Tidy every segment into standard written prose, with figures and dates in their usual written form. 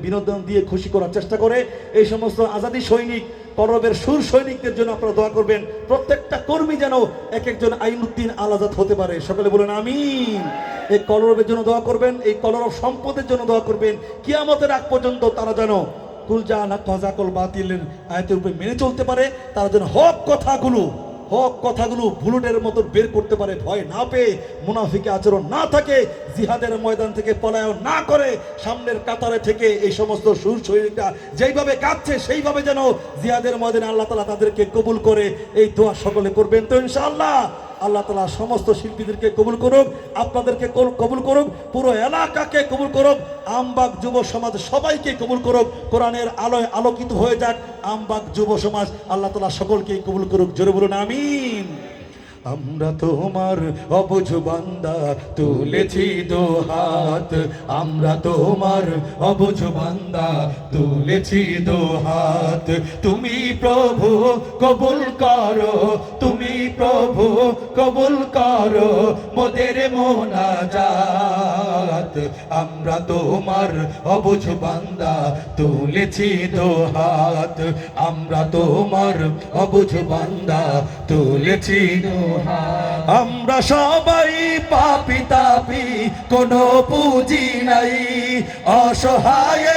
বিনোদন দিয়ে খুশি করার চেষ্টা করে। এই সমস্ত আজাদি সৈনিক, কলরবের সুর সৈনিকদের জন্য আপনারা দোয়া করবেন। প্রত্যেকটা কর্মী যেন এক একজন আইনুদ্দিন আল আজাদ হতে পারে। সকলে বলেন আমিন। এই কলরবের জন্য দোয়া করবেন, এই কলরব সম্পদের জন্য দোয়া করবেন। কিয়ামতের আগ পর্যন্ত তারা যেন কুলজা না কজাকল বাতিলের আয়াতের উপরে মেনে চলতে পারে, তারা যেন হক কথাগুলো বুলেটের মতো বের করতে পারে, ভয় না পেয়ে, মুনাফিকে আচরণ না থাকে, জিহাদের ময়দান থেকে পলায়ন না করে, সামনের কাতারে থেকে এই সমস্ত সুর সৈনিকরা যেইভাবে কাঁদছে সেইভাবে যেন জিহাদের ময়দানে আল্লাহ তাআলা তাদেরকে কবুল করে। এই দোয়া সকলে করবেন তো ইনশাআল্লাহ। আল্লাহ তাআলা সমস্ত শিল্পীদেরকে কবুল করুক, আপনাদেরকে কবুল করুক, পুরো এলাকাকে কবুল করুক, আমবাগ যুব সমাজ সবাইকে কবুল করুক। কোরআনের আলোয় আলোকিত হয়ে যাক আমবাগ যুব সমাজ। আল্লাহ তাআলা সকলকে কবুল করুক। জোরে বলুন আমিন। আমরা তোমার অবুঝ বান্দা, তুলেছি দুহাত। আমরা তোমার অবুঝ বান্দা, তুলেছি দুহাত। তুমি প্রভু কবুল করো, তুমি প্রভু কবুল করো মোদের মোনাজাত। আমরা তোমার অবুঝ বান্দা, তুলেছি দুহাত। আমরা তোমার অবুঝ বান্দা, তুলেছি দুহাত। আমরা সবাই পাপী তাপী, কোনো পুঁজি নাই, অসহায়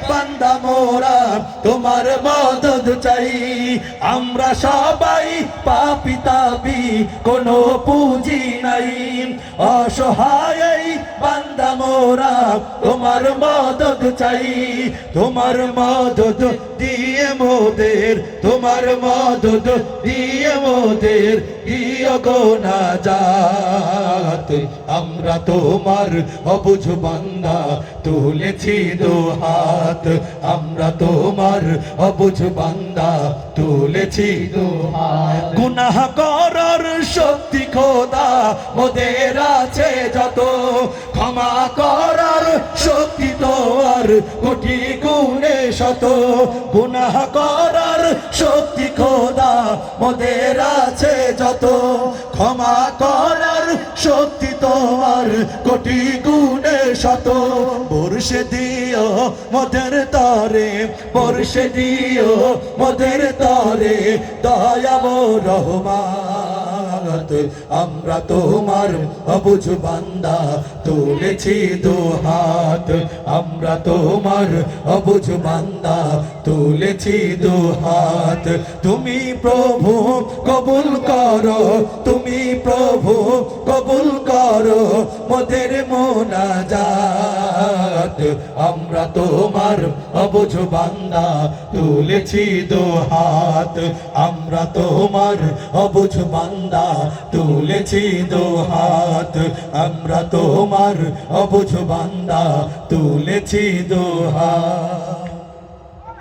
বান্দা মোরা তোমার মদদ চাই। আমরা সবাই পাপী তাপী, কোনো পুঁজি নাই, অসহায় বান্দা মোরা তোমার মদদ চাই। তোমার মদদ দিয়ে মোদের, তোমার মদদ দিয়ে মোদের দিও গো নাজাত। আমরা তোমার অবুঝ বান্দা, তুলেছি দুহাত। আমরা তোমার অবুঝ বান্দা, তুলেছি দুহাত। গুনাহ করার শক্তি খোদা মোদের আছে যত, ক্ষমা করার শক্তি তোমার কোটি গুণে শত। গুনাহ করার শক্তি খোদা মোদের আছে যত, ক্ষমা করার শক্তি তোমার কোটি গুণে শত। বর্ষে দিও মোদের তরে, বর্ষে দিও মোদের তরে দয়াব রহমত। আমরা তোমার অবুঝ বান্দা, তুলেছি দুহাত। আমরা তোমার অবুঝ বান্দা, তুলেছি দুহাত। তুমি প্রভু কবুল করো, তুমি প্রভু কবুল করো মোদের মোনাজাত। আমরা তোমার অবুঝ বান্দা, তুলেছি দুহাত। আমরা তোমার অবুঝ বান্দা, তুলেছি দুহাত। আমরা তোমার অবুঝ বান্দা, তুলেছি দুহাত।